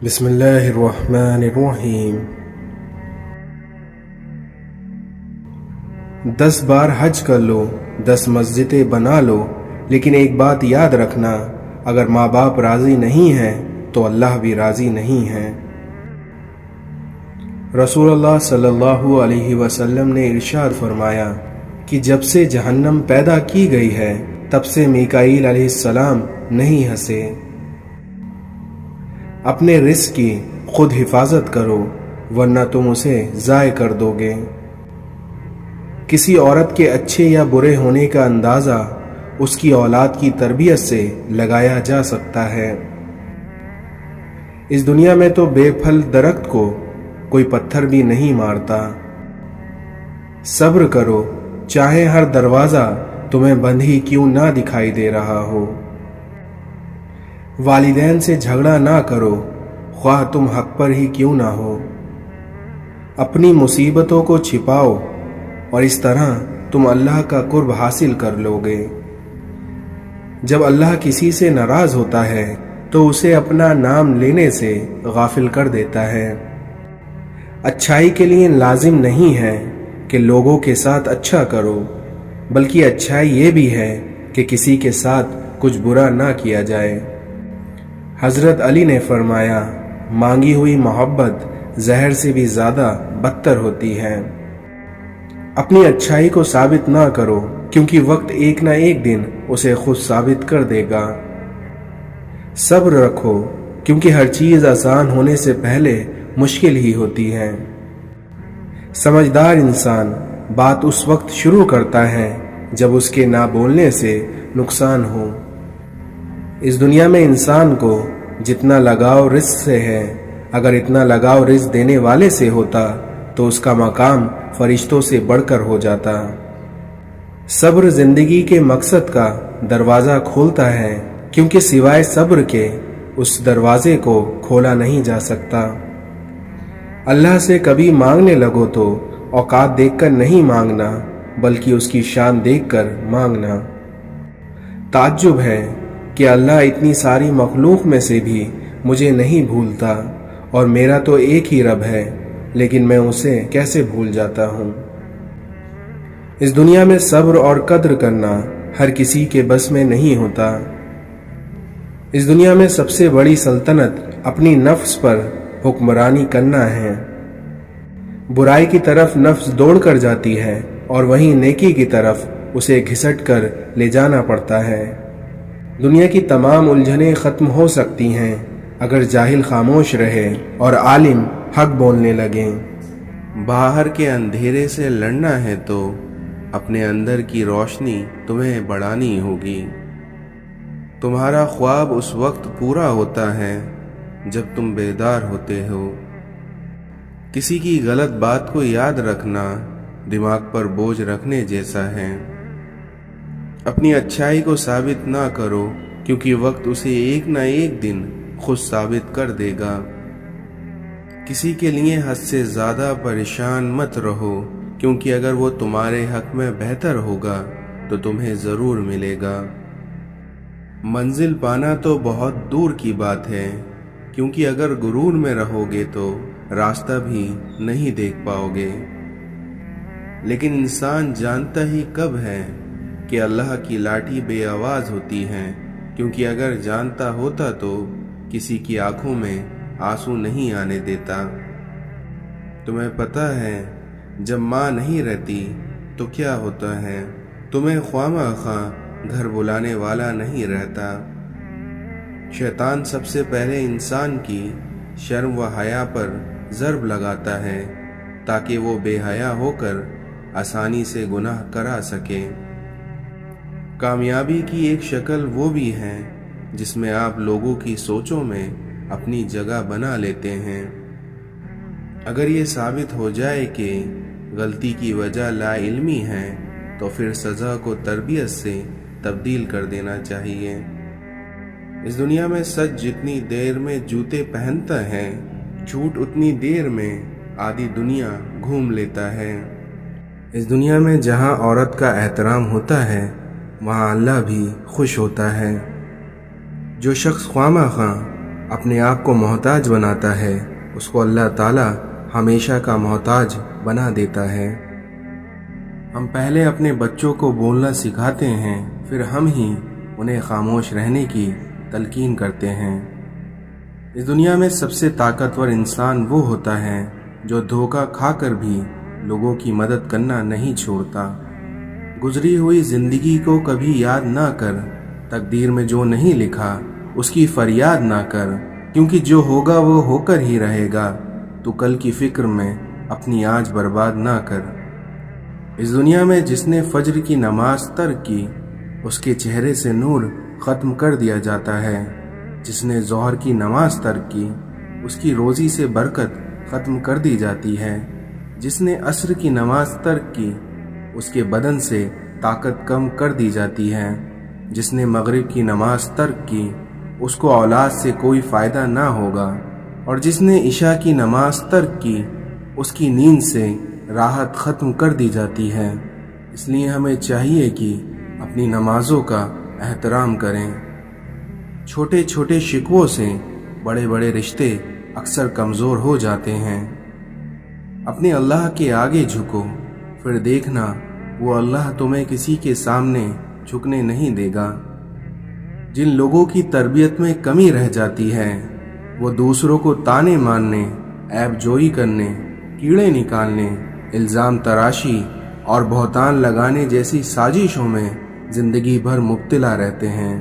بسم اللہ الرحمن الرحیم۔ 10 بار حج کر لو، 10 مسجدیں بنا لو، لیکن ایک بات یاد رکھنا، اگر ماں باپ راضی نہیں ہیں تو اللہ بھی راضی نہیں ہے۔ رسول اللہ صلی اللہ علیہ وسلم نے ارشاد فرمایا کہ جب سے جہنم پیدا کی گئی ہے تب سے میکائیل علیہ السلام نہیں ہنسے۔ اپنے رزق کی خود حفاظت کرو ورنہ تم اسے ضائع کر دو گے۔ کسی عورت کے اچھے یا برے ہونے کا اندازہ اس کی اولاد کی تربیت سے لگایا جا سکتا ہے۔ اس دنیا میں تو بے پھل درخت کو کوئی پتھر بھی نہیں مارتا۔ صبر کرو، چاہے ہر دروازہ تمہیں بند ہی کیوں نہ دکھائی دے رہا ہو۔ والدین سے جھگڑا نہ کرو، خواہ تم حق پر ہی کیوں نہ ہو۔ اپنی مصیبتوں کو چھپاؤ اور اس طرح تم اللہ کا قرب حاصل کر لو گے۔ جب اللہ کسی سے ناراض ہوتا ہے تو اسے اپنا نام لینے سے غافل کر دیتا ہے۔ اچھائی کے لیے لازم نہیں ہے کہ لوگوں کے ساتھ اچھا کرو، بلکہ اچھائی یہ بھی ہے کہ کسی کے ساتھ کچھ برا نہ کیا جائے۔ حضرت علی نے فرمایا، مانگی ہوئی محبت زہر سے بھی زیادہ بدتر ہوتی ہے۔ اپنی اچھائی کو ثابت نہ کرو، کیونکہ وقت ایک نہ ایک دن اسے خود ثابت کر دے گا۔ صبر رکھو، کیونکہ ہر چیز آسان ہونے سے پہلے مشکل ہی ہوتی ہے۔ سمجھدار انسان بات اس وقت شروع کرتا ہے جب اس کے نہ بولنے سے نقصان ہو۔ اس دنیا میں انسان کو جتنا لگاؤ رزق سے ہے، اگر اتنا لگاؤ رزق دینے والے سے ہوتا تو اس کا مقام فرشتوں سے بڑھ کر ہو جاتا۔ صبر زندگی کے مقصد کا دروازہ کھولتا ہے، کیونکہ سوائے صبر کے اس دروازے کو کھولا نہیں جا سکتا۔ اللہ سے کبھی مانگنے لگو تو اوقات دیکھ کر نہیں مانگنا، بلکہ اس کی شان دیکھ کر مانگنا۔ تعجب ہے کہ اللہ اتنی ساری مخلوق میں سے بھی مجھے نہیں بھولتا، اور میرا تو ایک ہی رب ہے، لیکن میں اسے کیسے بھول جاتا ہوں۔ اس دنیا میں صبر اور قدر کرنا ہر کسی کے بس میں نہیں ہوتا۔ اس دنیا میں سب سے بڑی سلطنت اپنی نفس پر حکمرانی کرنا ہے۔ برائی کی طرف نفس دوڑ کر جاتی ہے اور وہیں نیکی کی طرف اسے گھسٹ کر لے جانا پڑتا ہے۔ دنیا کی تمام الجھنیں ختم ہو سکتی ہیں اگر جاہل خاموش رہے اور عالم حق بولنے لگیں۔ باہر کے اندھیرے سے لڑنا ہے تو اپنے اندر کی روشنی تمہیں بڑھانی ہوگی۔ تمہارا خواب اس وقت پورا ہوتا ہے جب تم بیدار ہوتے ہو۔ کسی کی غلط بات کو یاد رکھنا دماغ پر بوجھ رکھنے جیسا ہے۔ اپنی اچھائی کو ثابت نہ کرو، کیونکہ وقت اسے ایک نہ ایک دن خود ثابت کر دے گا۔ کسی کے لیے حد سے زیادہ پریشان مت رہو، کیونکہ اگر وہ تمہارے حق میں بہتر ہوگا تو تمہیں ضرور ملے گا۔ منزل پانا تو بہت دور کی بات ہے، کیونکہ اگر غرور میں رہو گے تو راستہ بھی نہیں دیکھ پاؤ گے۔ لیکن انسان جانتا ہی کب ہے کہ اللہ کی لاٹھی بے آواز ہوتی ہے، کیونکہ اگر جانتا ہوتا تو کسی کی آنکھوں میں آنسو نہیں آنے دیتا۔ تمہیں پتہ ہے جب ماں نہیں رہتی تو کیا ہوتا ہے؟ تمہیں خواہ خواہ گھر بلانے والا نہیں رہتا۔ شیطان سب سے پہلے انسان کی شرم و حیا پر ضرب لگاتا ہے تاکہ وہ بے حیا ہو کر آسانی سے گناہ کرا سکے۔ کامیابی کی ایک شکل وہ بھی ہے جس میں آپ لوگوں کی سوچوں میں اپنی جگہ بنا لیتے ہیں۔ اگر یہ ثابت ہو جائے کہ غلطی کی وجہ لا علمی ہے تو پھر سزا کو تربیت سے تبدیل کر دینا چاہیے۔ اس دنیا میں سچ جتنی دیر میں جوتے پہنتا ہے، جھوٹ اتنی دیر میں آدھی دنیا گھوم لیتا ہے۔ اس دنیا میں جہاں عورت کا احترام ہوتا ہے وہاں اللہ بھی خوش ہوتا ہے۔ جو شخص خواہ خواہ اپنے آپ کو محتاج بناتا ہے اس کو اللہ تعالیٰ ہمیشہ کا محتاج بنا دیتا ہے۔ ہم پہلے اپنے بچوں کو بولنا سکھاتے ہیں، پھر ہم ہی انہیں خاموش رہنے کی تلقین کرتے ہیں۔ اس دنیا میں سب سے طاقتور انسان وہ ہوتا ہے جو دھوکہ کھا کر بھی لوگوں کی مدد کرنا نہیں چھوڑتا۔ گزری ہوئی زندگی کو کبھی یاد نہ کر، تقدیر میں جو نہیں لکھا اس کی فریاد نہ کر، کیونکہ جو ہوگا وہ ہو کر ہی رہے گا۔ تو کل کی فکر میں اپنی آج برباد نہ کر۔ اس دنیا میں جس نے فجر کی نماز ترک کی اس کے چہرے سے نور ختم کر دیا جاتا ہے۔ جس نے ظہر کی نماز ترک کی اس کی روزی سے برکت ختم کر دی جاتی ہے۔ جس نے عصر کی نماز ترک کی اس کے بدن سے طاقت کم کر دی جاتی ہے۔ جس نے مغرب کی نماز ترک کی اس کو اولاد سے کوئی فائدہ نہ ہوگا، اور جس نے عشاء کی نماز ترک کی اس کی نیند سے راحت ختم کر دی جاتی ہے۔ اس لیے ہمیں چاہیے کہ اپنی نمازوں کا احترام کریں۔ چھوٹے چھوٹے شکووں سے بڑے بڑے رشتے اکثر کمزور ہو جاتے ہیں۔ اپنے اللہ کے آگے جھکو، پھر دیکھنا وہ اللہ تمہیں کسی کے سامنے جھکنے نہیں دے گا۔ جن لوگوں کی تربیت میں کمی رہ جاتی ہے وہ دوسروں کو تانے مارنے، عیب جوئی کرنے، کیڑے نکالنے، الزام تراشی اور بہتان لگانے جیسی سازشوں میں زندگی بھر مبتلا رہتے ہیں۔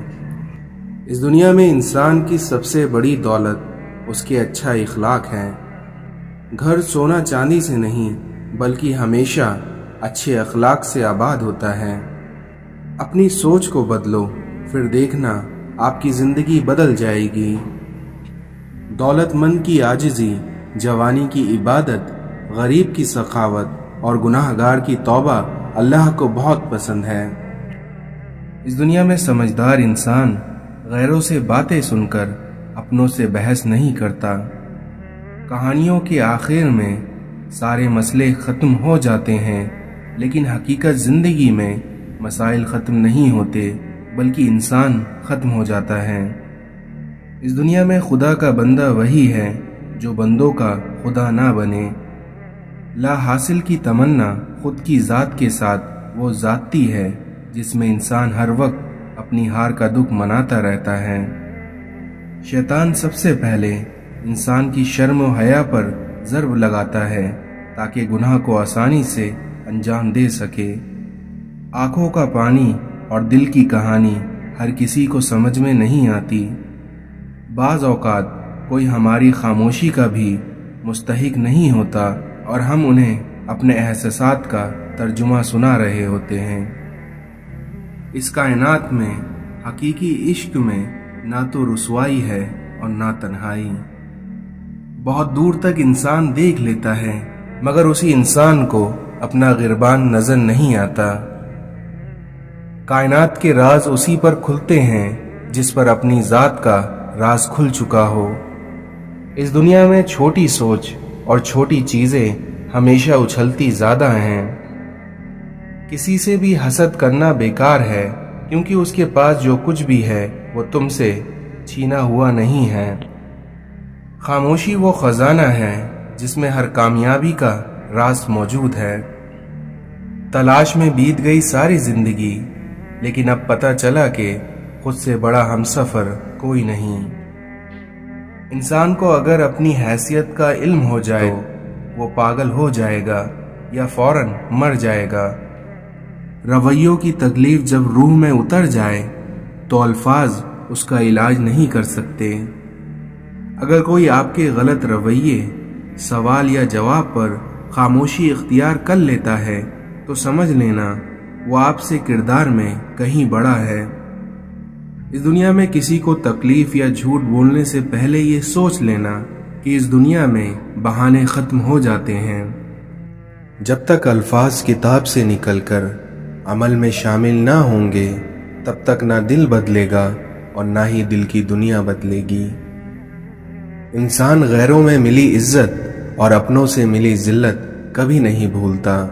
اس دنیا میں انسان کی سب سے بڑی دولت اس کے اچھا اخلاق ہے۔ گھر سونا چاندی سے نہیں بلکہ ہمیشہ اچھے اخلاق سے آباد ہوتا ہے۔ اپنی سوچ کو بدلو، پھر دیکھنا آپ کی زندگی بدل جائے گی۔ دولت مند کی عاجزی، جوانی کی عبادت، غریب کی سخاوت اور گناہ گار کی توبہ اللہ کو بہت پسند ہے۔ اس دنیا میں سمجھدار انسان غیروں سے باتیں سن کر اپنوں سے بحث نہیں کرتا۔ کہانیوں کے آخر میں سارے مسئلے ختم ہو جاتے ہیں، لیکن حقیقت زندگی میں مسائل ختم نہیں ہوتے بلکہ انسان ختم ہو جاتا ہے۔ اس دنیا میں خدا کا بندہ وہی ہے جو بندوں کا خدا نہ بنے۔ لا حاصل کی تمنا خود کی ذات کے ساتھ وہ ذاتی ہے جس میں انسان ہر وقت اپنی ہار کا دکھ مناتا رہتا ہے۔ شیطان سب سے پہلے انسان کی شرم و حیا پر ضرب لگاتا ہے تاکہ گناہ کو آسانی سے انجام دے سکے۔ آنکھوں کا پانی اور دل کی کہانی ہر کسی کو سمجھ میں نہیں آتی۔ بعض اوقات کوئی ہماری خاموشی کا بھی مستحق نہیں ہوتا اور ہم انہیں اپنے احساسات کا ترجمہ سنا رہے ہوتے ہیں۔ اس کائنات میں حقیقی عشق میں نہ تو رسوائی ہے اور نہ تنہائی۔ بہت دور تک انسان دیکھ لیتا ہے مگر اسی انسان کو اپنا گربان نظر نہیں آتا۔ کائنات کے راز اسی پر کھلتے ہیں جس پر اپنی ذات کا راز کھل چکا ہو۔ اس دنیا میں چھوٹی سوچ اور چھوٹی چیزیں ہمیشہ اچھلتی زیادہ ہیں۔ کسی سے بھی حسد کرنا بیکار ہے، کیونکہ اس کے پاس جو کچھ بھی ہے وہ تم سے چھینا ہوا نہیں ہے۔ خاموشی وہ خزانہ ہے جس میں ہر کامیابی کا راز موجود ہے۔ تلاش میں بیت گئی ساری زندگی، لیکن اب پتہ چلا کہ خود سے بڑا ہمسفر کوئی نہیں۔ انسان کو اگر اپنی حیثیت کا علم ہو جائے تو وہ پاگل ہو جائے گا یا فوراً مر جائے گا۔ رویوں کی تکلیف جب روح میں اتر جائے تو الفاظ اس کا علاج نہیں کر سکتے۔ اگر کوئی آپ کے غلط رویے، سوال یا جواب پر خاموشی اختیار کر لیتا ہے تو سمجھ لینا وہ آپ سے کردار میں کہیں بڑا ہے۔ اس دنیا میں کسی کو تکلیف یا جھوٹ بولنے سے پہلے یہ سوچ لینا کہ اس دنیا میں بہانے ختم ہو جاتے ہیں۔ جب تک الفاظ کتاب سے نکل کر عمل میں شامل نہ ہوں گے تب تک نہ دل بدلے گا اور نہ ہی دل کی دنیا بدلے گی۔ انسان غیروں میں ملی عزت اور اپنوں سے ملی ذلت کبھی نہیں بھولتا۔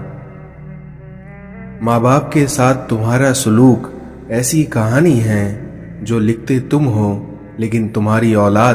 ماں باپ کے ساتھ تمہارا سلوک ایسی کہانی ہے جو لکھتے تم ہو لیکن تمہاری اولاد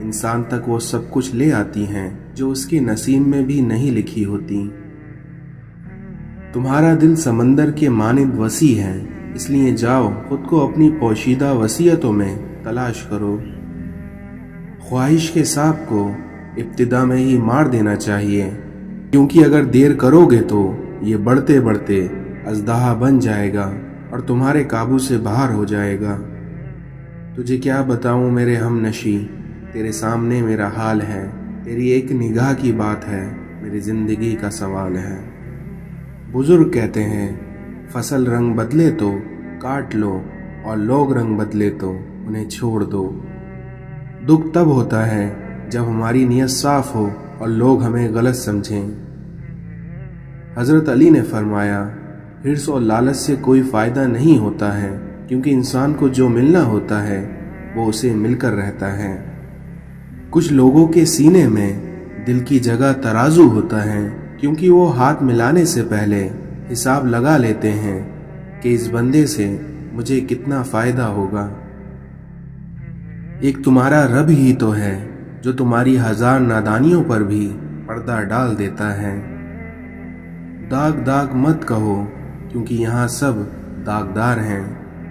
انسان تک وہ سب کچھ لے آتی ہیں جو اس کے نصیب میں بھی نہیں لکھی ہوتی۔ تمہارا دل سمندر کے مانند وسیع ہے، اس لیے جاؤ خود کو اپنی پوشیدہ وصیتوں میں تلاش کرو۔ خواہش کے سانپ کو ابتدا میں ہی مار دینا چاہیے، کیونکہ اگر دیر کرو گے تو یہ بڑھتے بڑھتے اژدہا بن جائے گا اور تمہارے قابو سے باہر ہو جائے گا۔ تجھے کیا بتاؤں میرے ہم نشی، تیرے سامنے میرا حال ہے، تیری ایک نگاہ کی بات ہے، میری زندگی کا سوال ہے۔ بزرگ کہتے ہیں فصل رنگ بدلے تو کاٹ لو اور لوگ رنگ بدلے تو انہیں چھوڑ دو۔ دکھ تب ہوتا ہے جب ہماری نیت صاف ہو اور لوگ ہمیں غلط سمجھیں۔ حضرت علی نے فرمایا حرص اور لالچ سے کوئی فائدہ نہیں ہوتا ہے، کیونکہ انسان کو جو ملنا ہوتا ہے وہ اسے مل کر رہتا ہے۔ کچھ لوگوں کے سینے میں دل کی جگہ ترازو ہوتا ہے، کیونکہ وہ ہاتھ ملانے سے پہلے حساب لگا لیتے ہیں کہ اس بندے سے مجھے کتنا فائدہ ہوگا۔ ایک تمہارا رب ہی تو ہے جو تمہاری ہزار نادانیوں پر بھی پردہ ڈال دیتا ہے۔ داغ داغ مت کہو، کیونکہ یہاں سب داغدار ہیں۔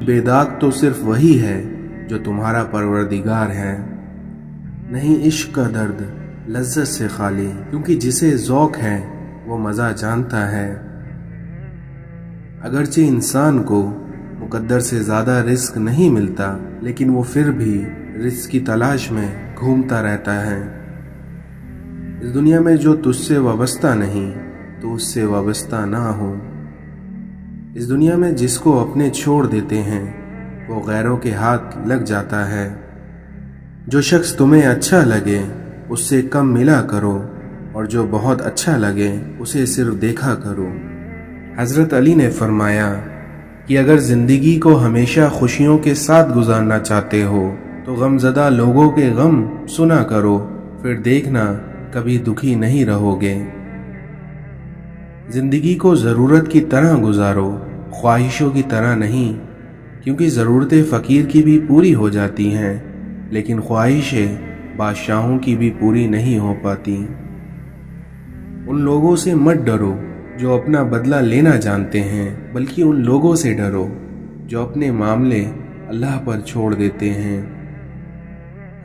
بے داغ تو صرف وہی ہے جو تمہارا پروردگار ہے۔ نہیں عشق کا درد لذت سے خالی، کیونکہ جسے ذوق ہے وہ مزہ جانتا ہے۔ اگرچہ انسان کو مقدر سے زیادہ رزق نہیں ملتا، لیکن وہ پھر بھی رزق کی تلاش میں گھومتا رہتا ہے۔ اس دنیا میں جو تجھ سے وابستہ نہیں تو اس سے وابستہ نہ ہو۔ اس دنیا میں جس کو اپنے چھوڑ دیتے ہیں وہ غیروں کے ہاتھ لگ جاتا ہے۔ جو شخص تمہیں اچھا لگے اس سے کم ملا کرو، اور جو بہت اچھا لگے اسے صرف دیکھا کرو۔ حضرت علی نے فرمایا کہ اگر زندگی کو ہمیشہ خوشیوں کے ساتھ گزارنا چاہتے ہو تو غم زدہ لوگوں کے غم سنا کرو، پھر دیکھنا کبھی دکھی نہیں رہو گے۔ زندگی کو ضرورت کی طرح گزارو، خواہشوں کی طرح نہیں، کیونکہ ضرورتیں فقیر کی بھی پوری ہو جاتی ہیں، لیکن خواہشیں بادشاہوں کی بھی پوری نہیں ہو پاتی۔ ان لوگوں سے مت ڈرو جو اپنا بدلہ لینا جانتے ہیں، بلکہ ان لوگوں سے ڈرو جو اپنے معاملے اللہ پر چھوڑ دیتے ہیں۔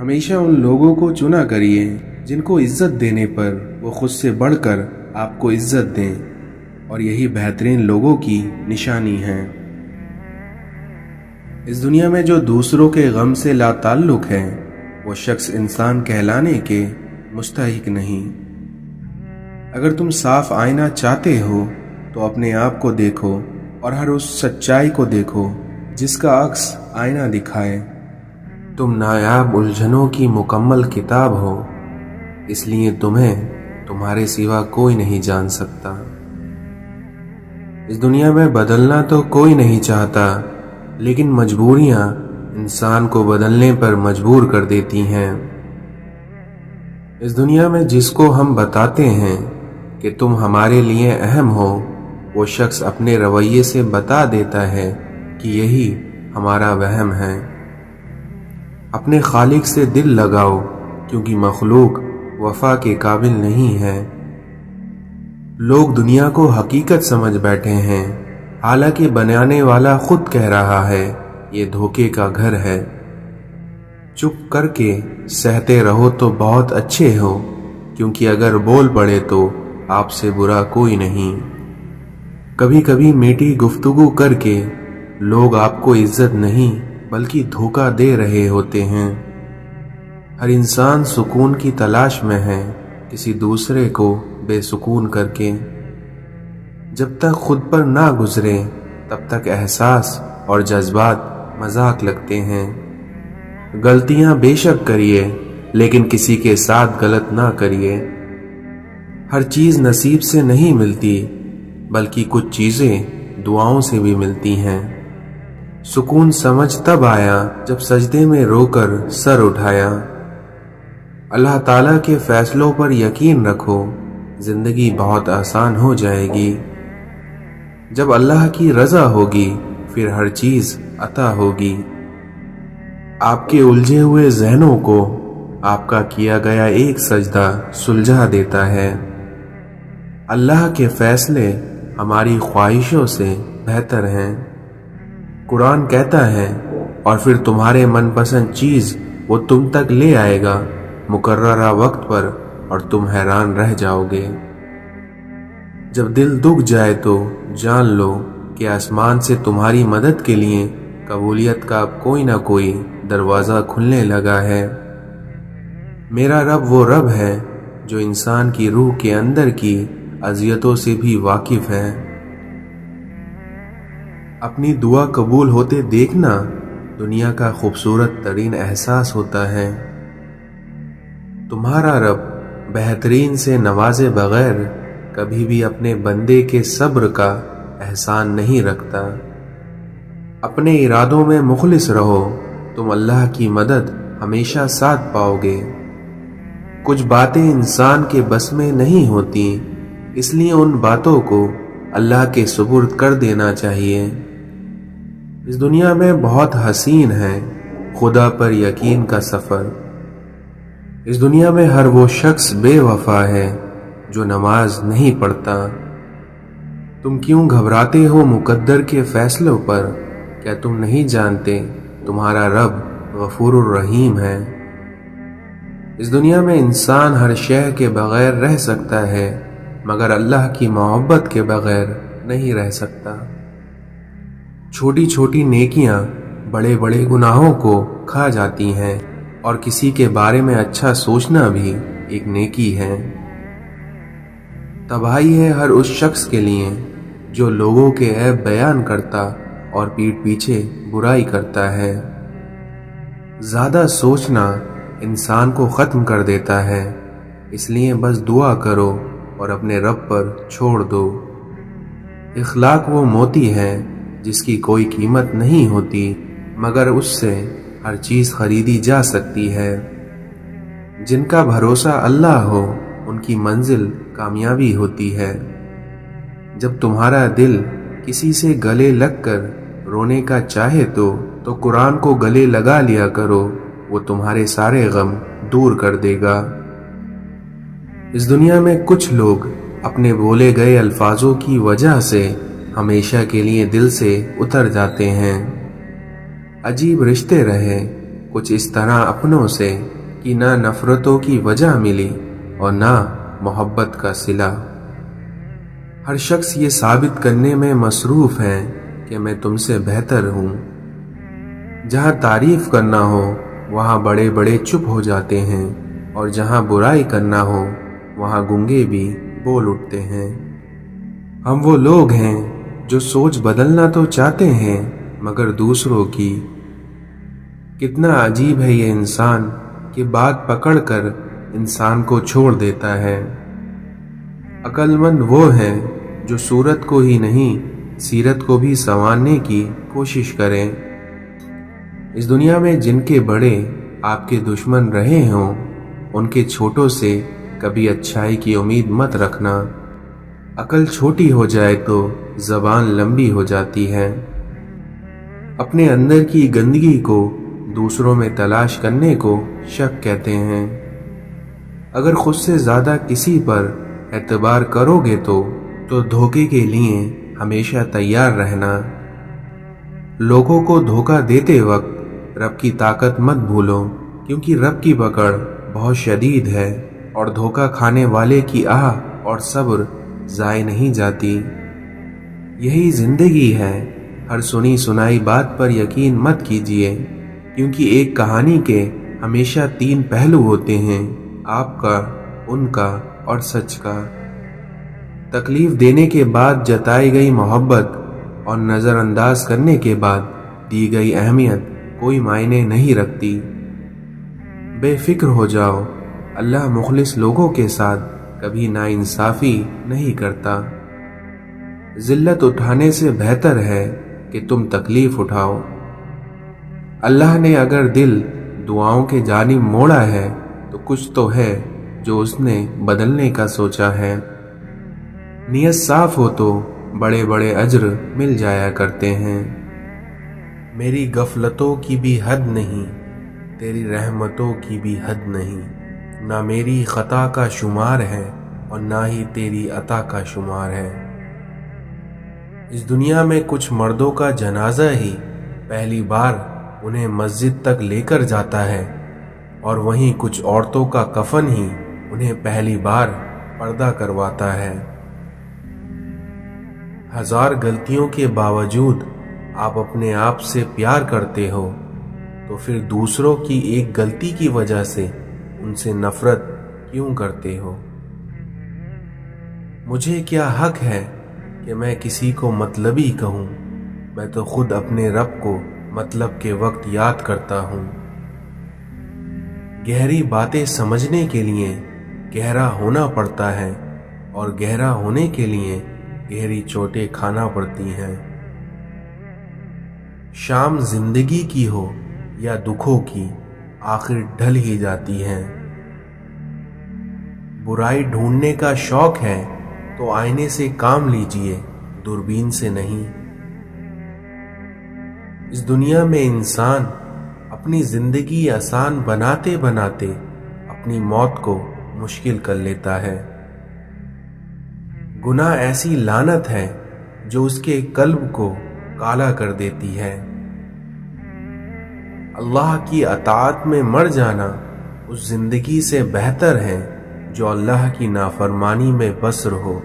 ہمیشہ ان لوگوں کو چنا کریے جن کو عزت دینے پر وہ خود سے بڑھ کر آپ کو عزت دیں، اور یہی بہترین لوگوں کی نشانی ہے۔ اس دنیا میں جو دوسروں کے غم سے لا تعلق ہے وہ شخص انسان کہلانے کے مستحق نہیں۔ اگر تم صاف آئینہ چاہتے ہو تو اپنے آپ کو دیکھو اور ہر اس سچائی کو دیکھو جس کا عکس آئینہ دکھائے۔ تم نایاب الجھنوں کی مکمل کتاب ہو، اس لیے تمہیں تمہارے سوا کوئی نہیں جان سکتا۔ اس دنیا میں بدلنا تو کوئی نہیں چاہتا، لیکن مجبوریاں انسان کو بدلنے پر مجبور کر دیتی ہیں۔ اس دنیا میں جس کو ہم بتاتے ہیں کہ تم ہمارے لیے اہم ہو، وہ شخص اپنے رویے سے بتا دیتا ہے کہ یہی ہمارا وہم ہے۔ اپنے خالق سے دل لگاؤ، کیونکہ مخلوق وفا کے قابل نہیں ہے۔ لوگ دنیا کو حقیقت سمجھ بیٹھے ہیں، حالانکہ بنانے والا خود کہہ رہا ہے یہ دھوکے کا گھر ہے۔ چپ کر کے سہتے رہو تو بہت اچھے ہو، کیونکہ اگر بول پڑے تو آپ سے برا کوئی نہیں۔ کبھی کبھی میٹھی گفتگو کر کے لوگ آپ کو عزت نہیں بلکہ دھوکہ دے رہے ہوتے ہیں۔ ہر انسان سکون کی تلاش میں ہے، کسی دوسرے کو بے سکون کر کے۔ جب تک خود پر نہ گزرے تب تک احساس اور جذبات مذاق لگتے ہیں۔ غلطیاں بے شک کریے، لیکن کسی کے ساتھ غلط نہ کریے۔ ہر چیز نصیب سے نہیں ملتی، بلکہ کچھ چیزیں دعاؤں سے بھی ملتی ہیں۔ سکون سمجھ تب آیا جب سجدے میں رو کر سر اٹھایا۔ اللہ تعالیٰ کے فیصلوں پر یقین رکھو، زندگی بہت آسان ہو جائے گی۔ جب اللہ کی رضا ہوگی پھر ہر چیز عطا ہوگی۔ آپ کے الجھے ہوئے ذہنوں کو آپ کا کیا گیا ایک سجدہ سلجھا دیتا ہے۔ اللہ کے فیصلے ہماری خواہشوں سے بہتر ہیں۔ قرآن کہتا ہے، اور پھر تمہارے من پسند چیز وہ تم تک لے آئے گا مقررہ وقت پر، اور تم حیران رہ جاؤ گے۔ جب دل دکھ جائے تو جان لو کہ آسمان سے تمہاری مدد کے لیے قبولیت کا کوئی نہ کوئی دروازہ کھلنے لگا ہے۔ میرا رب وہ رب ہے جو انسان کی روح کے اندر کی اذیتوں سے بھی واقف ہے۔ اپنی دعا قبول ہوتے دیکھنا دنیا کا خوبصورت ترین احساس ہوتا ہے۔ تمہارا رب بہترین سے نوازے بغیر کبھی بھی اپنے بندے کے صبر کا احسان نہیں رکھتا۔ اپنے ارادوں میں مخلص رہو، تم اللہ کی مدد ہمیشہ ساتھ پاؤ گے۔ کچھ باتیں انسان کے بس میں نہیں ہوتی، اس لیے ان باتوں کو اللہ کے سپرد کر دینا چاہیے۔ اس دنیا میں بہت حسین ہے خدا پر یقین کا سفر۔ اس دنیا میں ہر وہ شخص بے وفا ہے جو نماز نہیں پڑھتا۔ تم کیوں گھبراتے ہو مقدر کے فیصلوں پر؟ کیا تم نہیں جانتے تمہارا رب غفور الرحیم ہے؟ اس دنیا میں انسان ہر شے کے بغیر رہ سکتا ہے، مگر اللہ کی محبت کے بغیر نہیں رہ سکتا۔ چھوٹی چھوٹی نیکیاں بڑے بڑے گناہوں کو کھا جاتی ہیں، اور کسی کے بارے میں اچھا سوچنا بھی ایک نیکی ہے۔ تباہی ہے ہر اس شخص کے لیے جو لوگوں کے عیب بیان کرتا اور پیٹھ پیچھے برائی کرتا ہے۔ زیادہ سوچنا انسان کو ختم کر دیتا ہے، اس لیے بس دعا کرو اور اپنے رب پر چھوڑ دو۔ اخلاق وہ موتی ہے جس کی کوئی قیمت نہیں ہوتی، مگر اس سے ہر چیز خریدی جا سکتی ہے۔ جن کا بھروسہ اللہ ہو ان کی منزل کامیابی ہوتی ہے۔ جب تمہارا دل کسی سے گلے لگ کر رونے کا چاہے تو قرآن کو گلے لگا لیا کرو، وہ تمہارے سارے غم دور کر دے گا۔ اس دنیا میں کچھ لوگ اپنے بولے گئے الفاظوں کی وجہ سے ہمیشہ کے لیے دل سے اتر جاتے ہیں۔ عجیب رشتے رہے کچھ اس طرح اپنوں سے کہ نہ نفرتوں کی وجہ ملی اور نہ محبت کا صلہ۔ ہر شخص یہ ثابت کرنے میں مصروف ہے کہ میں تم سے بہتر ہوں۔ جہاں تعریف کرنا ہو وہاں بڑے بڑے چپ ہو جاتے ہیں، اور جہاں برائی کرنا ہو وہاں گونگے بھی بول اٹھتے ہیں۔ ہم وہ لوگ ہیں جو سوچ بدلنا تو چاہتے ہیں مگر دوسروں کی۔ کتنا عجیب ہے یہ انسان کہ بات پکڑ کر انسان کو چھوڑ دیتا ہے۔ عقل مند وہ ہے جو صورت کو ہی نہیں سیرت کو بھی سنوارنے کی کوشش کریں۔ اس دنیا میں جن کے بڑے آپ کے دشمن رہے ہوں ان کے چھوٹوں سے کبھی اچھائی کی امید مت رکھنا۔ عقل چھوٹی ہو جائے تو زبان لمبی ہو جاتی ہے۔ اپنے اندر کی گندگی کو دوسروں میں تلاش کرنے کو شک کہتے ہیں۔ اگر خود سے زیادہ کسی پر اعتبار کرو گے تو دھوکے کے لیے ہمیشہ تیار رہنا۔ لوگوں کو دھوکہ دیتے وقت رب کی طاقت مت بھولو، کیونکہ رب کی پکڑ بہت شدید ہے، اور دھوکہ کھانے والے کی آہ اور صبر ضائع نہیں جاتی۔ یہی زندگی ہے، ہر سنی سنائی بات پر یقین مت کیجیے، کیونکہ ایک کہانی کے ہمیشہ 3 پہلو ہوتے ہیں، آپ کا، ان کا اور سچ کا۔ تکلیف دینے کے بعد جتائی گئی محبت اور نظر انداز کرنے کے بعد دی گئی اہمیت کوئی معنی نہیں رکھتی۔ بے فکر ہو جاؤ، اللہ مخلص لوگوں کے ساتھ کبھی ناانصافی نہیں کرتا۔ ذلت اٹھانے سے بہتر ہے کہ تم تکلیف اٹھاؤ۔ اللہ نے اگر دل دعاؤں کے جانب موڑا ہے تو کچھ تو ہے جو اس نے بدلنے کا سوچا ہے۔ نیت صاف ہو تو بڑے بڑے اجر مل جایا کرتے ہیں۔ میری غفلتوں کی بھی حد نہیں، تیری رحمتوں کی بھی حد نہیں، نہ میری خطا کا شمار ہے اور نہ ہی تیری عطا کا شمار ہے۔ اس دنیا میں کچھ مردوں کا جنازہ ہی پہلی بار انہیں مسجد تک لے کر جاتا ہے، اور وہیں کچھ عورتوں کا کفن ہی انہیں پہلی بار پردہ کرواتا ہے۔ ہزار غلطیوں کے باوجود آپ اپنے آپ سے پیار کرتے ہو، تو پھر دوسروں کی ایک غلطی کی وجہ سے ان سے نفرت کیوں کرتے ہو؟ مجھے کیا حق ہے کہ میں کسی کو مطلبی کہوں؟ میں تو خود اپنے رب کو مطلب کے وقت یاد کرتا ہوں۔ گہری باتیں سمجھنے کے لیے گہرا ہونا پڑتا ہے، اور گہرا ہونے کے لیے گہری چوٹیں کھانا پڑتی ہیں۔ شام زندگی کی ہو یا دکھوں کی، آخر ڈھل ہی جاتی ہے۔ برائی ڈھونڈنے کا شوق ہے تو آئینے سے کام لیجئے، دوربین سے نہیں۔ اس دنیا میں انسان اپنی زندگی آسان بناتے بناتے اپنی موت کو مشکل کر لیتا ہے۔ گناہ ایسی لعنت ہے جو اس کے قلب کو کالا کر دیتی ہے۔ اللہ کی اطاعت میں مر جانا اس زندگی سے بہتر ہے جو اللہ کی نافرمانی میں بسر ہو۔